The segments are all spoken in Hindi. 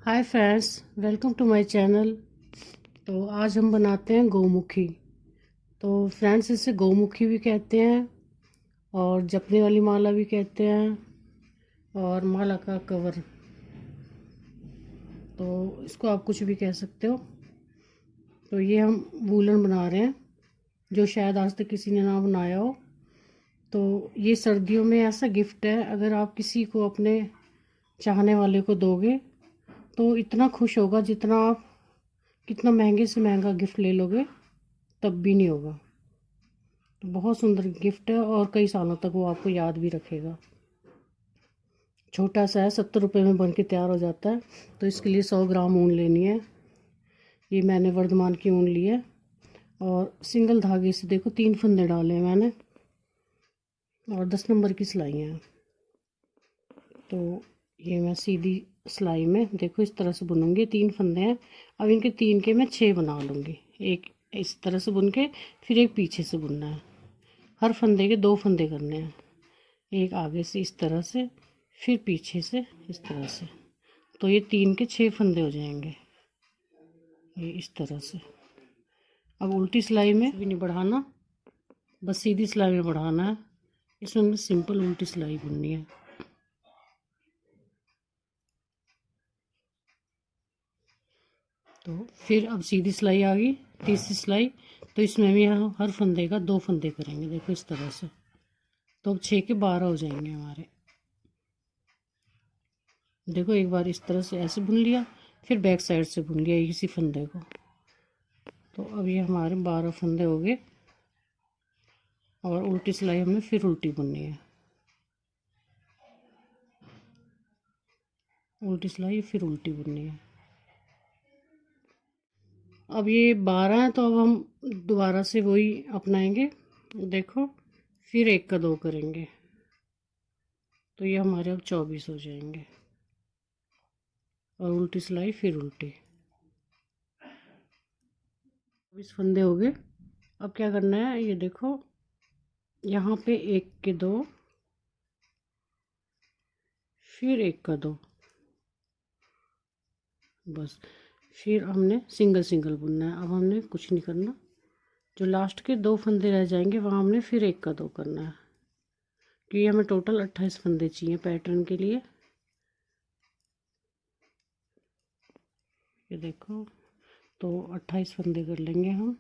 Hi friends, welcome to my channel. तो आज हम बनाते हैं गौमुखी। तो फ्रेंड्स, इसे गौमुखी भी कहते हैं और जपने वाली माला भी कहते हैं और माला का कवर। तो इसको आप कुछ भी कह सकते हो। तो ये हम वूलन बना रहे हैं, जो शायद आज तक किसी ने ना बनाया हो। तो ये सर्दियों में ऐसा गिफ्ट है, अगर आप किसी को अपने चाहने वाले को दोगे तो इतना खुश होगा जितना आप कितना महंगे से महंगा गिफ्ट ले लोगे तब भी नहीं होगा। तो बहुत सुंदर गिफ्ट है और कई सालों तक वो आपको याद भी रखेगा। छोटा सा है, 70 रुपये में बन के तैयार हो जाता है। तो इसके लिए 100 ग्राम ऊन लेनी है। ये मैंने वर्धमान की ऊन ली है और सिंगल धागे से देखो 3 फंदे डाले हैं मैंने और 10 नंबर की सिलाई है। तो ये मैं सीधी सिलाई में देखो इस तरह से बुनूंगी। 3 फंदे हैं, अब इनके 3 के मैं 6 बना लूँगी। एक इस तरह से बुन के फिर एक पीछे से बुनना है। हर फंदे के 2 फंदे करने हैं, एक आगे से इस तरह से, फिर पीछे से इस तरह से। तो ये 3 के 6 फंदे हो जाएंगे, ये इस तरह से। अब उल्टी सिलाई में भी नहीं बढ़ाना, बस सीधी सिलाई में बढ़ाना है। इसमें हमें सिंपल उल्टी सिलाई बुननी है। तो फिर अब सीधी सिलाई आ गई, तीसरी सिलाई। तो इसमें भी हम हर फंदे का 2 फंदे करेंगे, देखो इस तरह से। तो अब 6 के 12 हो जाएंगे हमारे। देखो एक बार इस तरह से ऐसे बुन लिया, फिर बैक साइड से बुन लिया इसी फंदे को। तो अब ये हमारे 12 फंदे हो गए और उल्टी सिलाई हमें फिर उल्टी बुननी है। उल्टी सिलाई फिर उल्टी बुननी है। अब ये 12 है तो अब हम दोबारा से वही अपनाएंगे। देखो फिर 1 का 2 करेंगे, तो ये हमारे अब 24 हो जाएंगे और उल्टी सिलाई फिर उल्टी। 24 फंदे हो गए। अब क्या करना है, ये देखो यहाँ पे 1 के 2, फिर 1 का 2, बस। फिर हमने सिंगल सिंगल बुनना है। अब हमने कुछ नहीं करना, जो लास्ट के 2 फंदे रह जाएंगे वहाँ हमने फिर 1 का 2 करना है, क्योंकि हमें टोटल 28 फंदे चाहिए पैटर्न के लिए। ये देखो, तो 28 फंदे कर लेंगे हम।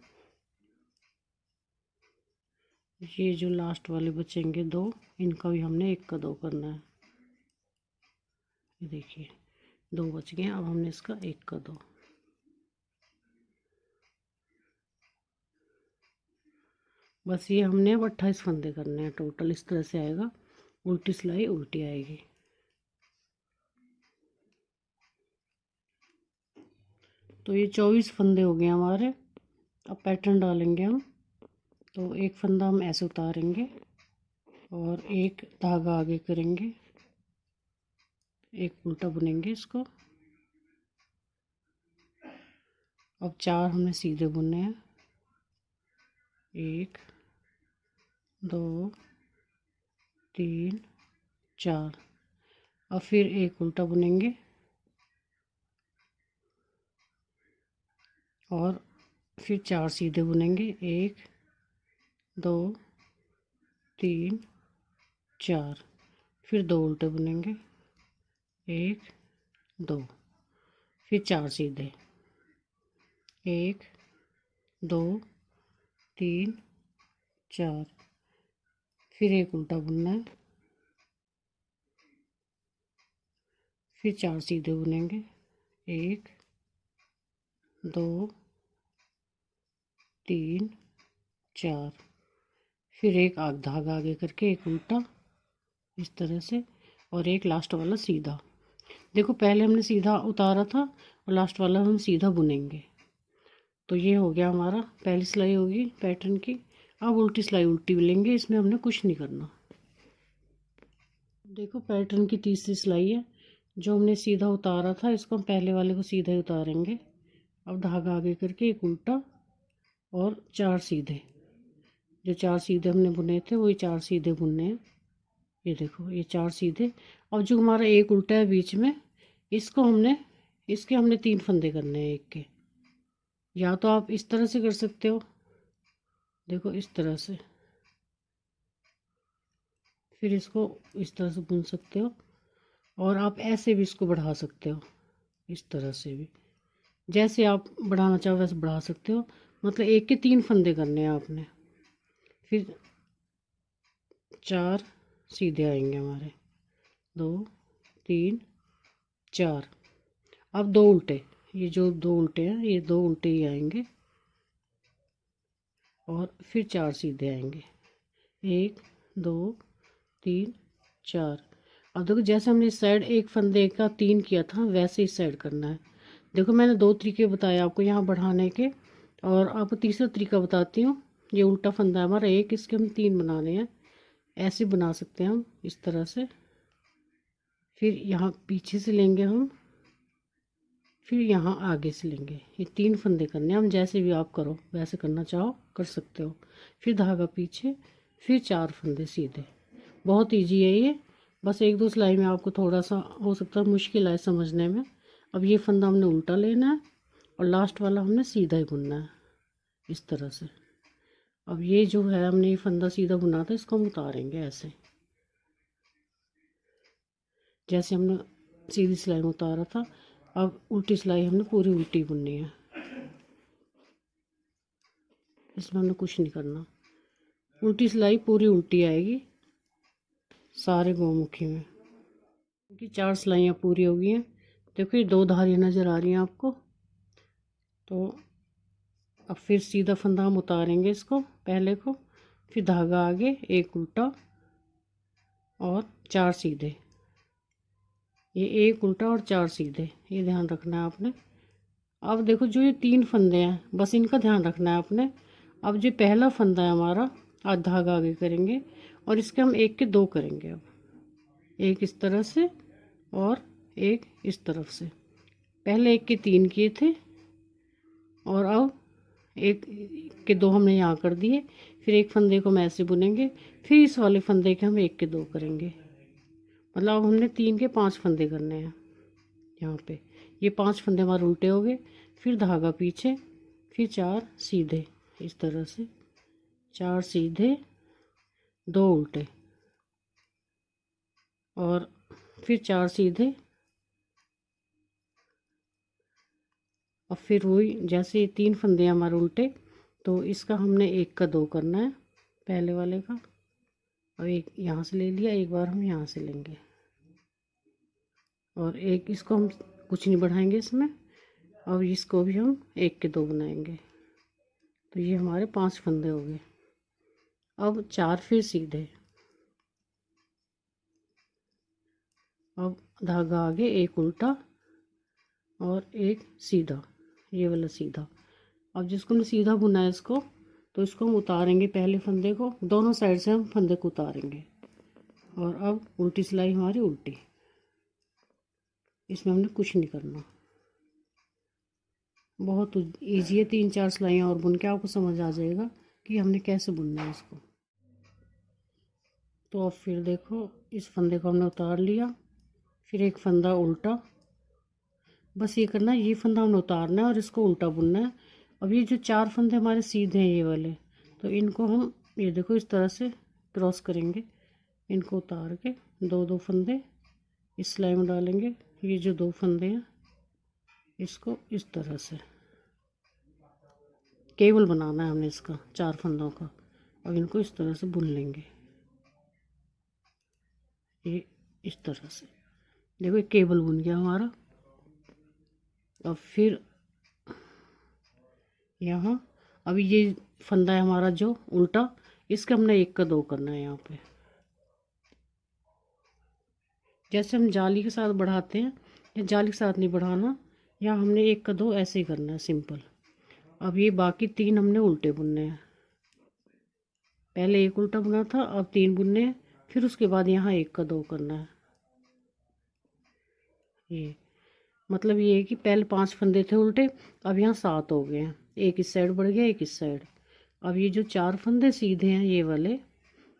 ये जो लास्ट वाले बचेंगे 2, इनका भी हमने 1 का 2 करना है। ये देखिए 2 बच गए, अब हमने इसका 1 का 2। बस ये हमने अब 28 फंदे करने हैं टोटल। इस तरह से आएगा, उल्टी सिलाई उल्टी आएगी। तो ये 24 फंदे हो गए हमारे। अब पैटर्न डालेंगे हम। तो एक फंदा हम ऐसे उतारेंगे और एक धागा आगे करेंगे, एक उल्टा बुनेंगे इसको। अब 4 हमने सीधे बुनने हैं, 1 2 3 4। अब फिर एक उल्टा बुनेंगे और फिर 4 सीधे बुनेंगे, 1 2 3 4। फिर 2 उल्टे बुनेंगे, 1 2, फिर 4 सीधे, 1 2 3 4। फिर एक उल्टा बुनना है, फिर 4 सीधे बुनेंगे, 1 2 3 4। फिर एक धागा आगे करके एक उल्टा इस तरह से, और एक लास्ट वाला सीधा। देखो पहले हमने सीधा उतारा था और लास्ट वाला हम सीधा बुनेंगे। तो ये हो गया हमारा, पहली सिलाई होगी पैटर्न की। अब उल्टी सिलाई उल्टी लेंगे, इसमें हमने कुछ नहीं करना। देखो पैटर्न की तीसरी सिलाई है, जो हमने सीधा उतारा था इसको हम पहले वाले को सीधा ही उतारेंगे। अब धागा आगे करके एक उल्टा और 4 सीधे। जो 4 सीधे हमने बुने थे वही 4 सीधे बुनने हैं। ये देखो ये 4 सीधे। और जो हमारा एक उल्टा है बीच में, इसको हमने इसके हमने 3 फंदे करने हैं एक के। या तो आप इस तरह से कर सकते हो, देखो इस तरह से, फिर इसको इस तरह से बुन सकते हो, और आप ऐसे भी इसको बढ़ा सकते हो, इस तरह से भी, जैसे आप बढ़ाना चाहो वैसे बढ़ा सकते हो। मतलब एक के 3 फंदे करने हैं आपने। फिर 4 सीधे आएंगे हमारे, 2 3 4। अब 2 उल्टे, ये जो 2 उल्टे हैं ये 2 उल्टे ही आएंगे, और फिर 4 सीधे आएंगे, 1 2 3 4। अब देखो जैसे हमने इस साइड एक फंदे का 3 किया था वैसे इस साइड करना है। देखो मैंने 2 तरीके बताए आपको यहाँ बढ़ाने के, और आपको तीसरा तरीका बताती हूँ। ये उल्टा फंदा है हमारा एक, इसके हम 3 बनाने हैं। ऐसे बना सकते हैं हम इस तरह से, फिर यहाँ पीछे से लेंगे हम, फिर यहाँ आगे से लेंगे। ये 3 फंदे करने हैं हम, जैसे भी आप करो वैसे करना चाहो कर सकते हो। फिर धागा पीछे, फिर 4 फंदे सीधे। बहुत इजी है ये, बस 1-2 सिलाई में आपको थोड़ा सा हो सकता है मुश्किल आए समझने में। अब ये फंदा हमने उल्टा लेना है, और लास्ट वाला हमने सीधा ही बुनना है इस तरह से। अब ये जो है हमने ये फंदा सीधा बुना था, इसको हम उतारेंगे ऐसे, जैसे हमने सीधी सिलाई में उतारा था। अब उल्टी सिलाई हमने पूरी उल्टी बुननी है, इसमें हमने कुछ नहीं करना। उल्टी सिलाई पूरी उल्टी आएगी सारे गौमुखी में। क्योंकि 4 सिलाइयाँ पूरी हो गई हैं। देखो ये 2 धारियाँ नज़र आ रही हैं आपको। तो अब फिर सीधा फंदा हम उतारेंगे इसको पहले को, फिर धागा आगे, एक उल्टा और 4 सीधे। ये एक उल्टा और 4 सीधे, ये ध्यान रखना है आपने। अब देखो जो ये 3 फंदे हैं बस इनका ध्यान रखना है आपने। अब जो पहला फंदा है हमारा, आज धागा आगे करेंगे, और इसके हम एक के 2 करेंगे। अब एक इस तरह से और एक इस तरफ से। पहले एक के 3 किए थे, और अब एक के 2 हमने यहाँ कर दिए। फिर एक फंदे को हम ऐसे बुनेंगे, फिर इस वाले फंदे के हम एक के 2 करेंगे। मतलब अब हमने 3 के 5 फंदे करने हैं यहाँ पे। ये 5 फंदे हमारे उल्टे हो गए, फिर धागा पीछे, फिर 4 सीधे इस तरह से, 4 सीधे 2 उल्टे, और फिर 4 सीधे। और फिर वही जैसे ये 3 फंदे हमारे उल्टे, तो इसका हमने एक का 2 करना है पहले वाले का। और एक यहाँ से ले लिया, एक बार हम यहाँ से लेंगे, और एक इसको हम कुछ नहीं बढ़ाएंगे इसमें। और इसको भी हम एक के 2 बनाएंगे। तो ये हमारे 5 फंदे हो गए। अब 4 फिर सीधे, अब धागा आगे, एक उल्टा और एक सीधा, ये वाला सीधा। अब जिसको हमने सीधा बुना है इसको, तो इसको हम उतारेंगे पहले फंदे को, दोनों साइड से हम फंदे को उतारेंगे। और अब उल्टी सिलाई हमारी उल्टी, इसमें हमने कुछ नहीं करना। बहुत ईजी है, 3-4 सिलाइयाँ और बुन के आपको समझ आ जाएगा कि हमने कैसे बुनना है इसको। तो अब फिर देखो इस फंदे को हमने उतार लिया, फिर एक फंदा उल्टा, बस ये करना है, ये फंदा हमने उतारना है और इसको उल्टा बुनना है। अब ये जो 4 फंदे हमारे सीधे हैं ये वाले, तो इनको हम ये देखो इस तरह से क्रॉस करेंगे, इनको उतार के 2-2 फंदे इस सिलाई में डालेंगे। ये जो 2 फंदे हैं इसको इस तरह से केबल बनाना है हमने इसका, 4 फंदों का। और इनको इस तरह से बुन लेंगे, ये इस तरह से। देखो ये केबल बुन गया हमारा। अब फिर यहाँ अभी ये फंदा है हमारा जो उल्टा, इसका हमने एक का 2 करना है यहाँ पे। जैसे हम जाली के साथ बढ़ाते हैं, या जाली के साथ नहीं बढ़ाना, यहाँ हमने एक का 2 ऐसे ही करना है सिंपल। अब ये बाकी 3 हमने उल्टे बुनने हैं। पहले एक उल्टा बुना था, अब 3 बुनने हैं, फिर उसके बाद यहाँ एक का 2 करना है। ये मतलब ये है कि पहले 5 फंदे थे उल्टे, अब यहाँ 7 हो गए हैं। एक इस साइड बढ़ गया, एक इस साइड। अब ये जो 4 फंदे सीधे हैं ये वाले,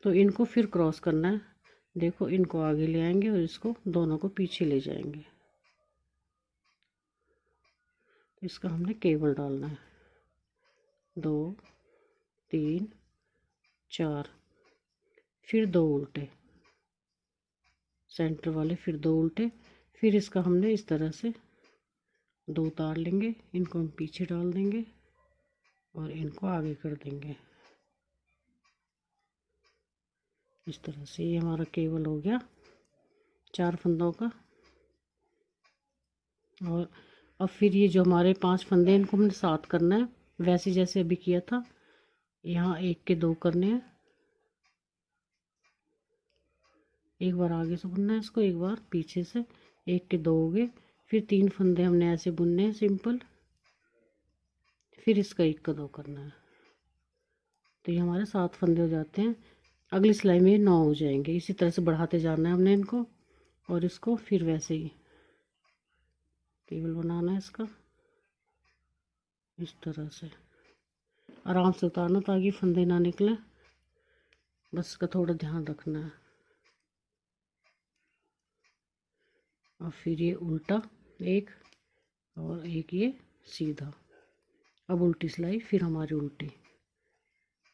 तो इनको फिर क्रॉस करना है। देखो इनको आगे ले आएंगे और इसको दोनों को पीछे ले जाएंगे। इसका हमने केबल डालना है, 2 3 4, फिर 2 उल्टे सेंटर वाले, फिर 2 उल्टे, फिर इसका हमने इस तरह से 2 उतार लेंगे, इनको हम पीछे डाल देंगे और इनको आगे कर देंगे इस तरह से। ये हमारा केबल हो गया 4 फंदों का। और अब फिर ये जो हमारे 5 फंदे इनको हमने 7 करना है, वैसे जैसे अभी किया था। यहाँ 1 के 2 करने हैं, एक बार आगे से बुनना है इसको, एक बार पीछे से, 1 के 2 हो गए। फिर 3 फंदे हमने ऐसे बुनने हैं सिंपल, फिर इसका 1 का 2 करना है। तो ये हमारे 7 फंदे हो जाते हैं। अगली सिलाई में 9 हो जाएंगे। इसी तरह से बढ़ाते जाना है हमने इनको, और इसको फिर वैसे ही केबल बनाना है इसका इस तरह से। आराम से उतारना ताकि फंदे ना निकले, बस इसका थोड़ा ध्यान रखना है। और फिर ये उल्टा एक और एक ये सीधा। अब उल्टी सिलाई, फिर हमारी उल्टी,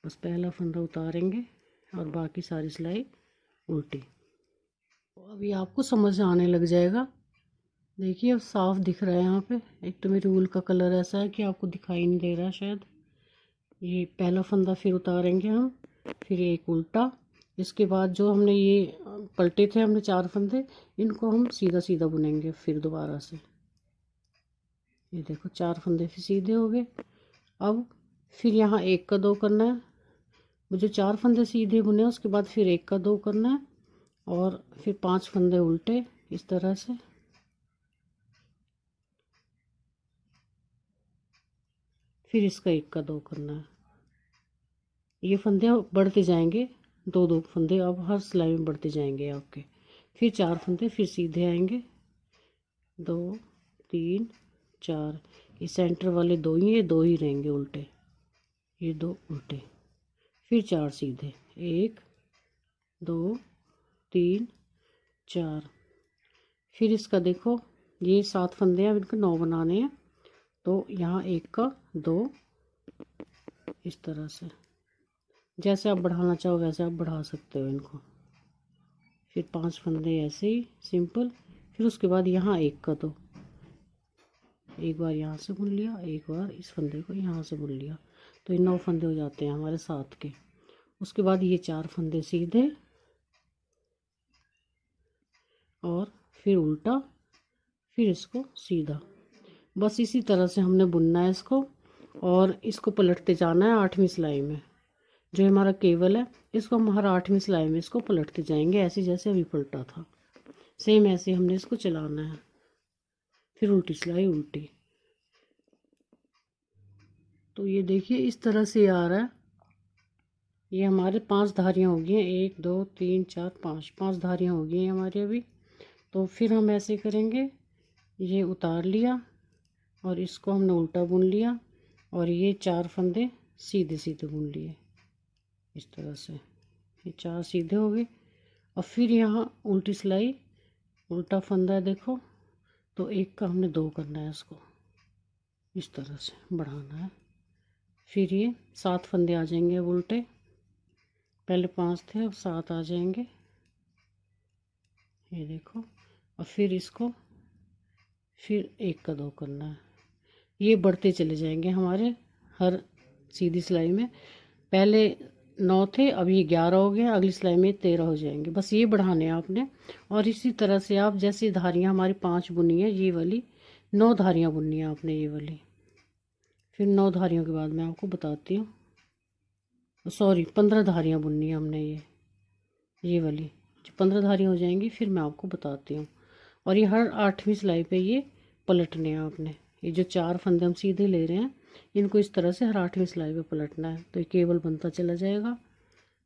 बस पहला फंदा उतारेंगे और बाकी सारी सिलाई उल्टी। अभी आपको समझ आने लग जाएगा। देखिए अब साफ दिख रहा है यहाँ पे। एक तो मेरी ऊल का कलर ऐसा है कि आपको दिखाई नहीं दे रहा शायद। ये पहला फंदा फिर उतारेंगे हम, फिर एक उल्टा। इसके बाद जो हमने ये पलटे थे हमने 4 फंदे, इनको हम सीधा सीधा बुनेंगे फिर दोबारा से। ये देखो 4 फंदे फिर सीधे हो गए। अब फिर यहाँ 1 का 2 करना है। मुझे 4 फंदे सीधे बुने, उसके बाद फिर 1 का 2 करना है और फिर 5 फंदे उल्टे इस तरह से। फिर इसका 1 का 2 करना है। ये फंदे बढ़ते जाएंगे, 2-2 फंदे अब हर सिलाई में बढ़ते जाएंगे आपके। फिर 4 फंदे फिर सीधे आएंगे, 2 3 4। ये सेंटर वाले 2 ही, ये 2 ही रहेंगे उल्टे, ये 2 उल्टे, फिर 4 सीधे, 1 2 3 4। फिर इसका देखो ये 7 फंदे हैं, अब इनको 9 बनाने हैं। तो यहाँ 1 का 2 इस तरह से, जैसे आप बढ़ाना चाहो वैसे आप बढ़ा सकते हो इनको। फिर 5 फंदे ऐसे ही सिंपल। फिर उसके बाद यहाँ 1 का 2, एक बार यहाँ से बुन लिया, एक बार इस फंदे को यहाँ से बुन लिया। तो ये 9 फंदे हो जाते हैं हमारे 7 के। उसके बाद ये 4 फंदे सीधे और फिर उल्टा, फिर इसको सीधा। बस इसी तरह से हमने बुनना है इसको, और इसको पलटते जाना है 8वीं सिलाई में। जो हमारा केबल है इसको हम हर 8वीं सिलाई में इसको पलटते जाएंगे, ऐसे जैसे अभी पलटा था सेम ऐसे हमने इसको चलाना है। फिर उल्टी सिलाई उल्टी। तो ये देखिए इस तरह से आ रहा है। ये हमारे 5 धारियाँ हो गई हैं, 1 2 3 4 5, 5 धारियाँ हो गई हैं हमारी अभी। तो फिर हम ऐसे करेंगे, ये उतार लिया और इसको हमने उल्टा बुन लिया, और ये 4 फंदे सीधे सीधे बुन लिए इस तरह से। ये 4 सीधे हो गए। और फिर यहाँ उल्टी सिलाई, उल्टा फंदा है देखो, तो 1 का हमने 2 करना है, इसको इस तरह से बढ़ाना है। फिर ये 7 फंदे आ जाएंगे अब उल्टे, पहले 5 थे अब 7 आ जाएंगे, ये देखो। और फिर इसको फिर 1 का 2 करना है। ये बढ़ते चले जाएंगे हमारे हर सीधी सिलाई में। पहले 9 थे, अब ये 11 हो गए, अगली सिलाई में 13 हो जाएंगे। बस ये बढ़ाने हैं आपने। और इसी तरह से आप, जैसे धारियाँ हमारी 5 बुनी है, ये वाली 9 धारियाँ बुननी है आपने ये वाली। फिर 9 धारियों के बाद मैं आपको बताती हूँ, सॉरी 15 धारियाँ बुननी है हमने ये वाली। जो 15 धारियाँ हो जाएंगी फिर मैं आपको बताती हूँ। और ये हर 8वीं सिलाई पे ये पलटने हैं आपने। ये जो 4 फंदे हम सीधे ले रहे हैं, इनको इस तरह से हर 8वीं सिलाई पे पलटना है, तो ये केबल बनता चला जाएगा।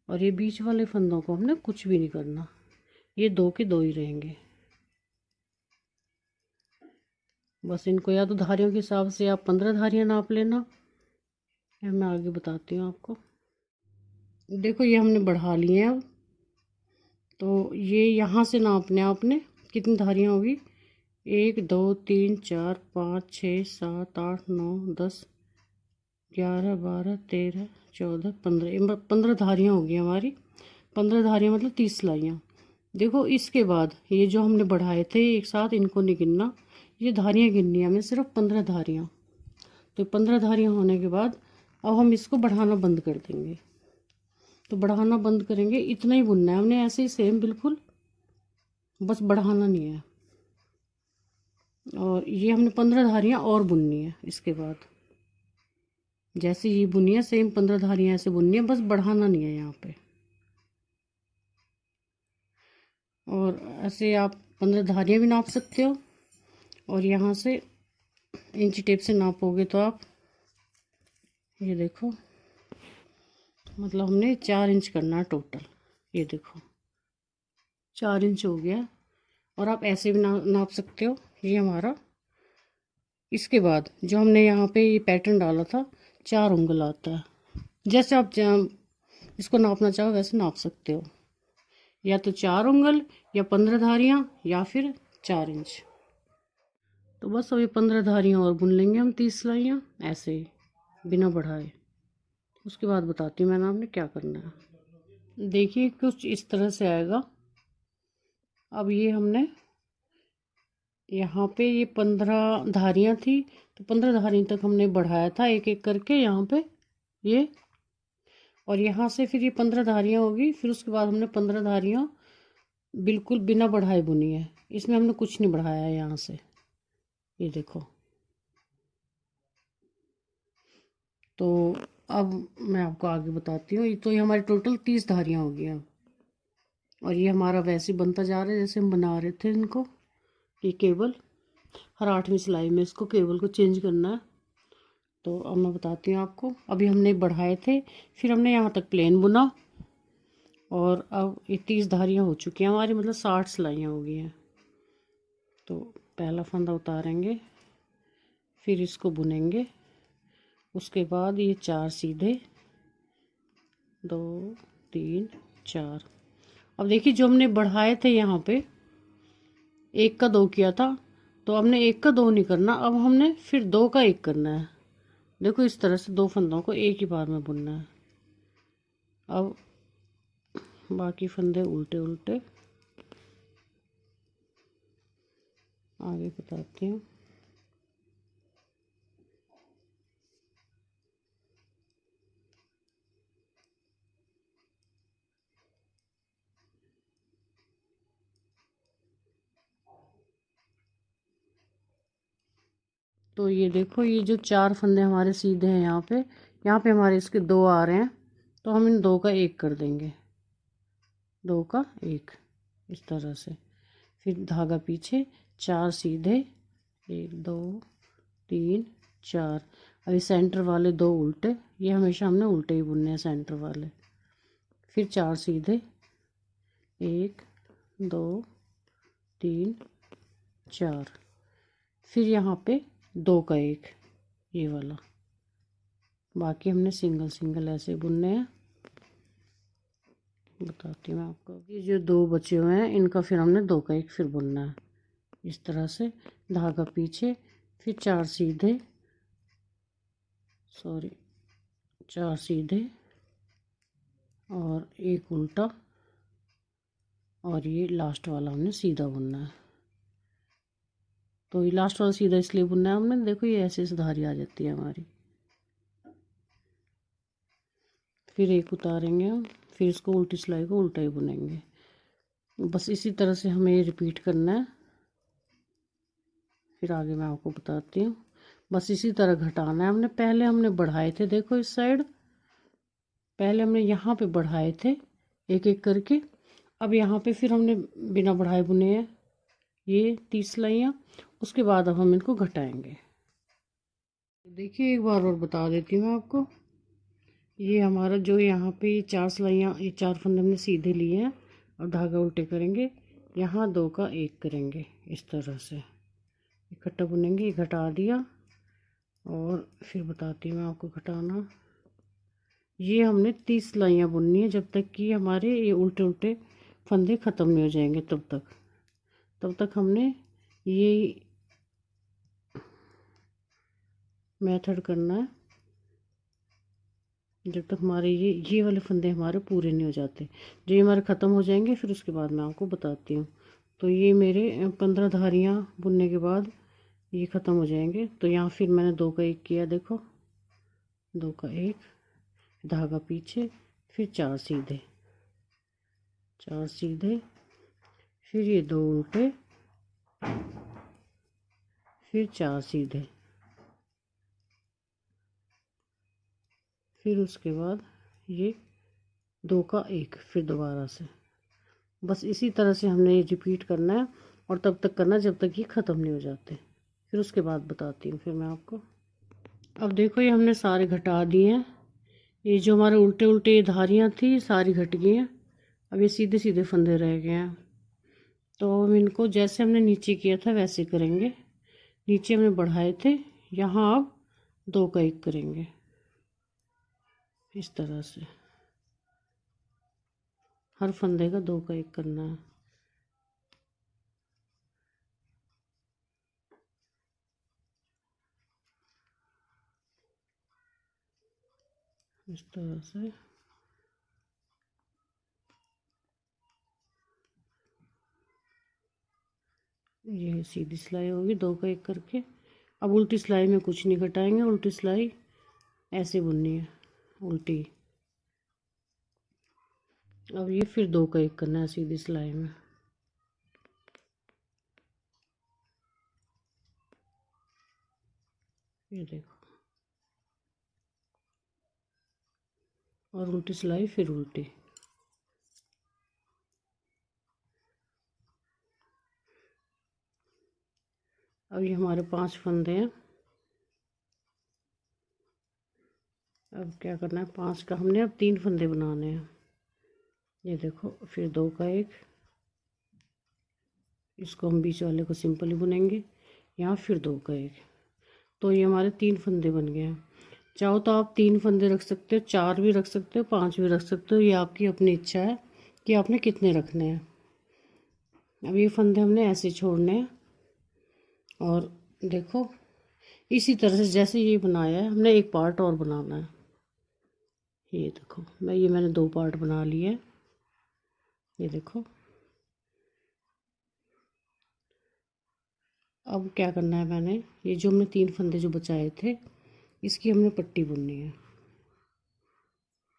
और ये बीच वाले फंदों को हमने कुछ भी नहीं करना, ये 2 के 2 ही रहेंगे। बस इनको या तो धारियों के हिसाब से आप 15 धारियाँ नाप लेना, या मैं आगे बताती हूँ आपको। देखो ये हमने बढ़ा लिए हैं अब। तो ये यहाँ से नापने आपने कितनी धारियाँ होगी, 1 2 3 4 5 6 7 8 9 10 11 12 13 14 15 15 धारियाँ होगी हमारी। 15 धारियाँ मतलब 30 सिलाइयाँ। देखो इसके बाद ये जो हमने बढ़ाए थे एक साथ, इनको नहीं गिनना, ये धारियाँ गिननी है हमें, सिर्फ 15 धारियाँ। तो 15 धारियाँ होने के बाद अब हम इसको बढ़ाना बंद कर देंगे। तो बढ़ाना बंद करेंगे, इतना ही बुनना है हमने, ऐसे ही सेम बिल्कुल, बस बढ़ाना नहीं है। और ये हमने 15 धारियाँ और बुननी है इसके बाद। जैसे ये बुनी है सेम 15 धारियाँ ऐसे बुननी है, बस बढ़ाना नहीं है यहाँ पे। और ऐसे आप 15 धारियाँ भी नाप सकते हो, और यहाँ से इंची टेप से नापोगे तो आप ये देखो, मतलब हमने 4 इंच करना है टोटल। ये देखो 4 इंच हो गया। और आप ऐसे भी नाप सकते हो। ये हमारा, इसके बाद जो हमने यहाँ पे ये पैटर्न डाला था 4 उंगल आता है। जैसे आप इसको नापना चाहो वैसे नाप सकते हो, या तो 4 उंगल या 15 धारियाँ या फिर 4 इंच। तो बस अभी 15 धारियाँ और बुन लेंगे हम 30 सिलाइयाँ ऐसे ही बिना बढ़ाए। उसके बाद बताती हूँ मैंने आपने क्या करना है। देखिए कुछ इस तरह से आएगा। अब ये हमने यहाँ पे ये 15 धारियाँ थी, तो 15 धारियों तक हमने बढ़ाया था एक एक करके यहाँ पे ये। और यहाँ से फिर ये 15 धारियाँ होगी, फिर उसके बाद हमने 15 धारियाँ बिल्कुल बिना बढ़ाए बुनी है। इसमें हमने कुछ नहीं बढ़ाया है यहाँ से, ये देखो। तो अब मैं आपको आगे बताती हूँ। तो ये हमारी टोटल 30 धारियाँ होगी अब। और ये हमारा वैसे बनता जा रहा है जैसे हम बना रहे थे इनको। ये केबल हर 8वीं सिलाई में इसको केबल को चेंज करना है। तो अब मैं बताती हूँ आपको। अभी हमने बढ़ाए थे, फिर हमने यहाँ तक प्लेन बुना, और अब ये 30 धारियाँ हो चुकी हैं हमारी, मतलब 60 सिलाइयाँ हो गई हैं। तो पहला फंदा उतारेंगे, फिर इसको बुनेंगे। उसके बाद ये 4 सीधे, 2 3 4। अब देखिए जो हमने बढ़ाए थे यहाँ पे 1 का 2 किया था, तो हमने 1 का 2 नहीं करना, अब हमने फिर 2 का 1 करना है। देखो इस तरह से 2 फंदों को एक ही बार में बुनना है। अब बाकी फंदे उल्टे उल्टे आगे बताती हूँ। तो ये देखो ये जो 4 फंदे हमारे सीधे हैं यहाँ पे हमारे इसके 2 आ रहे हैं, तो हम इन 2 का 1 कर देंगे। 2 का 1 इस तरह से, फिर धागा पीछे, 4 सीधे, 1 2 3 4। अभी सेंटर वाले 2 उल्टे, ये हमेशा हमने उल्टे ही बुनने हैं सेंटर वाले। फिर 4 सीधे, 1 2 3 4। फिर यहाँ पे 2 का 1 ये वाला। बाकी हमने सिंगल सिंगल ऐसे बुनने हैं। बताती हूँ मैं आपको। ये जो 2 बचे हुए हैं इनका फिर हमने 2 का 1 फिर बुनना है इस तरह से। धागा पीछे, फिर 4 सीधे, 4 सीधे और 1 उल्टा, और ये लास्ट वाला हमने सीधा बुनना है। तो ये लास्ट वाला सीधा इसलिए बुनना है हमने, देखो ये ऐसे से धारी आ जाती है हमारी। फिर 1 उतारेंगे हम, फिर इसको उल्टी सिलाई को उल्टा ही बुनेंगे। बस इसी तरह से हमें ये रिपीट करना है। फिर आगे मैं आपको बताती हूँ। बस इसी तरह घटाना है हमने। पहले हमने बढ़ाए थे, देखो इस साइड पहले हमने यहाँ पे बढ़ाए थे एक एक करके। अब यहाँ पे फिर हमने बिना बढ़ाए बुने हैं ये 30 सिलाइयाँ। उसके बाद अब हम इनको घटाएंगे। देखिए एक बार और बता देती हूँ मैं आपको। ये हमारा जो यहाँ पे 4 सिलाइयाँ, ये 4 फंदे हमने सीधे लिए हैं, और धागा उल्टे करेंगे, यहाँ 2 का 1 करेंगे इस तरह से इकट्ठा बुनेंगे। ये घटा दिया, और फिर बताती हूँ मैं आपको घटाना। ये हमने 30 सिलाइयाँ बुननी है जब तक कि हमारे ये उल्टे उल्टे फंदे ख़त्म नहीं हो जाएंगे। तब तक हमने ये मेथड करना है जब तक हमारे ये वाले फंदे हमारे पूरे नहीं हो जाते। जो ये हमारे ख़त्म हो जाएंगे फिर उसके बाद मैं आपको बताती हूँ। तो ये मेरे 15 धारियाँ बुनने के बाद ये ख़त्म हो जाएंगे। तो यहाँ फिर मैंने 2 का 1 किया, देखो 2 का 1, धागा पीछे, फिर 4 सीधे, 4 सीधे, फिर ये 2 उल्टे, फिर 4 सीधे, फिर उसके बाद ये 2 का 1, फिर दोबारा से। बस इसी तरह से हमने ये रिपीट करना है और तब तक करना जब तक ये ख़त्म नहीं हो जाते। फिर उसके बाद बताती हूँ फिर मैं आपको। अब देखो ये हमने सारे घटा दिए हैं। ये जो हमारे उल्टे उल्टे धारियाँ थी सारी घट गई हैं। अब ये सीधे सीधे फंदे रह गए हैं। तो हम इनको जैसे हमने नीचे किया था वैसे करेंगे। नीचे हमने बढ़ाए थे, यहाँ अब 2 का 1 करेंगे इस तरह से। हर फंदे का 2 का 1 करना है। इस तरह से ये सीधी सिलाई होगी 2 का 1 करके। अब उल्टी सिलाई में कुछ नहीं घटाएंगे, उल्टी सिलाई ऐसे बुननी है उल्टी। अब ये फिर 2 का 1 करना है सीधी सिलाई में। ये देखो, और उल्टी सिलाई फिर उल्टी। अब ये हमारे 5 फंदे हैं। अब क्या करना है, 5 का हमने अब 3 फंदे बनाने हैं। ये देखो, फिर 2 का 1, इसको हम बीच वाले को सिंपल ही बुनेंगे। यहाँ फिर 2 का 1। तो ये हमारे 3 फंदे बन गए हैं। चाहो तो आप 3 फंदे रख सकते हो, 4 भी रख सकते हो, 5 भी रख सकते हो, ये आपकी अपनी इच्छा है कि आपने कितने रखने हैं। अब ये फंदे हमने ऐसे छोड़ने हैं। और देखो इसी तरह से जैसे ये बनाया है हमने एक पार्ट और बनाना है। ये देखो मैंने 2 पार्ट बना लिए हैं। ये देखो, अब क्या करना है, मैंने ये जो हमने 3 फंदे जो बचाए थे इसकी हमने पट्टी बुननी है।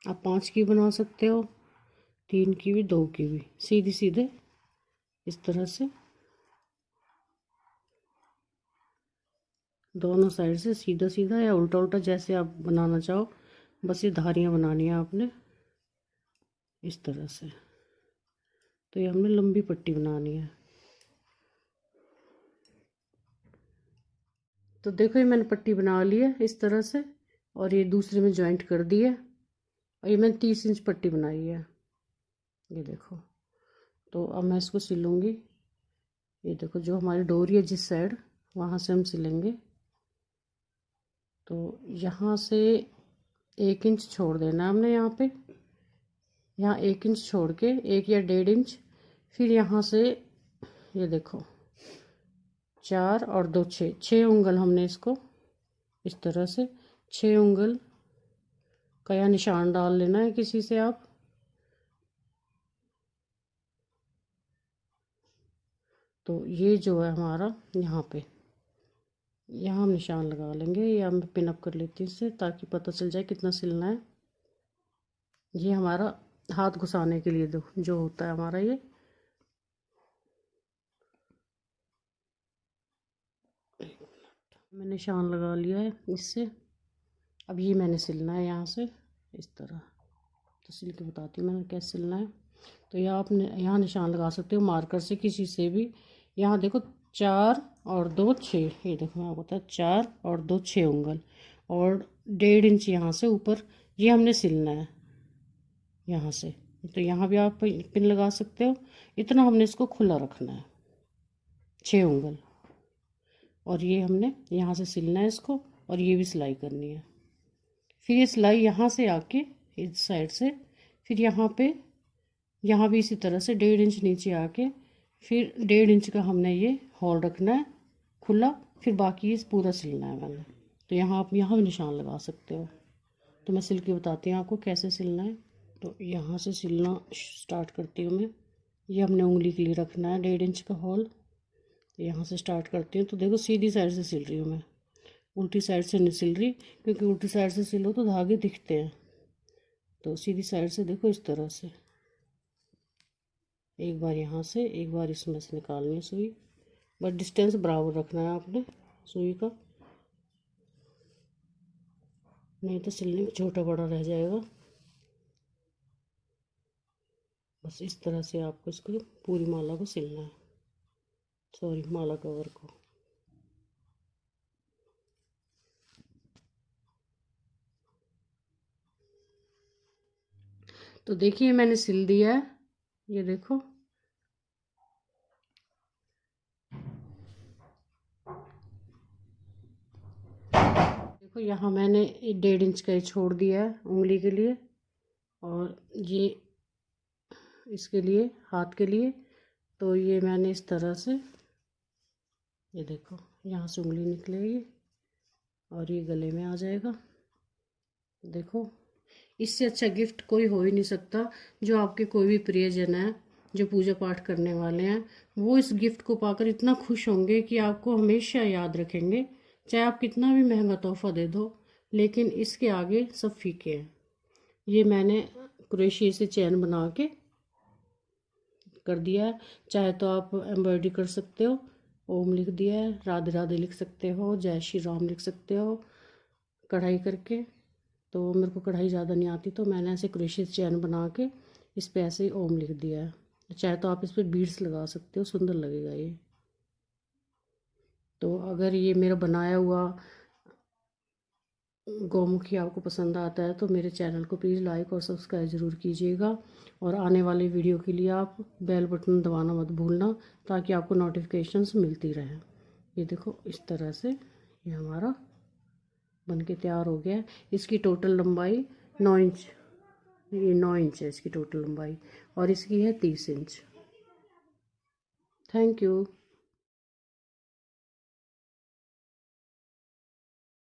आप 5 की बना सकते हो, 3 की भी, 2 की भी, सीधी सीधे इस तरह से दोनों साइड से सीधा सीधा या उल्टा उल्टा जैसे आप बनाना चाहो। बस ये धारियाँ बनानी है आपने इस तरह से। तो ये हमने लंबी पट्टी बनानी है। तो देखो ये मैंने पट्टी बना ली है इस तरह से, और ये दूसरे में जॉइंट कर दी है। और ये मैंने 30 इंच पट्टी बनाई है। ये देखो, तो अब मैं इसको सिलूँगी। ये देखो, जो हमारी डोरी है जिस साइड, वहाँ से हम सिलेंगे। तो यहाँ से 1 इंच छोड़ देना हमने यहाँ पे, यहाँ 1 इंच छोड़ के 1 या 1.5 इंच, फिर यहाँ से ये देखो 4 और 2 6 उंगल हमने इसको इस तरह से 6 उंगल का या निशान डाल लेना है किसी से आप। तो ये जो है हमारा यहाँ पे, यहाँ हम निशान लगा लेंगे, या मैं पिन अप कर लेती हूँ इससे ताकि पता चल जाए कितना सिलना है। ये हमारा हाथ घुसाने के लिए जो होता है हमारा, ये मैंने निशान लगा लिया है इससे। अब ये मैंने सिलना है यहाँ से इस तरह। तो सिल के बताती हूँ मैंने कैसे सिलना है। तो यहाँ आप यहाँ निशान लगा सकते हो मार्कर से, किसी से भी। यहाँ देखो 4 और 2 6, ये देखो मैं आपको 4 और 2 6 उंगल, और 1.5 इंच यहाँ से ऊपर ये हमने सिलना है यहाँ से। तो यहाँ भी आप पिन लगा सकते हो। इतना हमने इसको खुला रखना है 6 उंगल, और ये हमने यहाँ से सिलना है इसको, और ये भी सिलाई करनी है। फिर ये सिलाई यहाँ से आके इस साइड से, फिर यहाँ भी इसी तरह से 1.5 इंच नीचे आके, फिर 1.5 इंच का हमने ये हॉल रखना है खुला, फिर बाकी पूरा सिलना है मैंने। तो यहाँ आप यहाँ भी निशान लगा सकते हो। तो मैं सिल के बताती हूँ आपको कैसे सिलना है। तो यहाँ से सिलना स्टार्ट करती हूँ मैं। ये हमने उंगली के लिए रखना है 1.5 इंच का हॉल। तो यहाँ से स्टार्ट करती हूँ। तो देखो सीधी साइड से सिल रही हूँ मैं, उल्टी साइड से नहीं सिल रही, क्योंकि उल्टी साइड से सिलो तो धागे दिखते हैं। तो सीधी साइड से देखो इस तरह से, एक बार यहाँ से एक बार इसमें से निकालनी है सुई, बस डिस्टेंस बराबर रखना है आपने सुई का, नहीं तो सिलने में छोटा बड़ा रह जाएगा। बस इस तरह से आपको इसको पूरी माला को सिलना है, सॉरी माला कवर को। तो देखिए मैंने सिल दिया है, ये देखो। देखो यहाँ मैंने 1.5 इंच का छोड़ दिया है उंगली के लिए, और ये इसके लिए हाथ के लिए। तो ये मैंने इस तरह से, ये देखो यहाँ से उंगली निकलेगी और ये गले में आ जाएगा। देखो इससे अच्छा गिफ्ट कोई हो ही नहीं सकता। जो आपके कोई भी प्रियजन है, जो पूजा पाठ करने वाले हैं, वो इस गिफ्ट को पाकर इतना खुश होंगे कि आपको हमेशा याद रखेंगे। चाहे आप कितना भी महंगा तोहफा दे दो, लेकिन इसके आगे सब फीके हैं। ये मैंने क्रोशिया से चैन बना के कर दिया है। चाहे तो आप एम्ब्रॉयडरी कर सकते हो, ओम लिख दिया है, राधे राधे लिख सकते हो, जय श्री राम लिख सकते हो कढ़ाई करके। तो मेरे को कढ़ाई ज़्यादा नहीं आती, तो मैंने ऐसे क्रोशिया चैन बना के इस पे ऐसे ही ओम लिख दिया है। चाहे तो आप इस पर बीड्स लगा सकते हो, सुंदर लगेगा ये। तो अगर ये मेरा बनाया हुआ गौमुखी आपको पसंद आता है तो मेरे चैनल को प्लीज़ लाइक और सब्सक्राइब ज़रूर कीजिएगा, और आने वाले वीडियो के लिए आप बेल बटन दबाना मत भूलना, ताकि आपको नोटिफिकेशंस मिलती रहें। ये देखो इस तरह से ये हमारा बन के तैयार हो गया है। इसकी टोटल लंबाई 9 इंच, ये 9 इंच है इसकी टोटल लंबाई, और इसकी है 30 इंच। Thank you.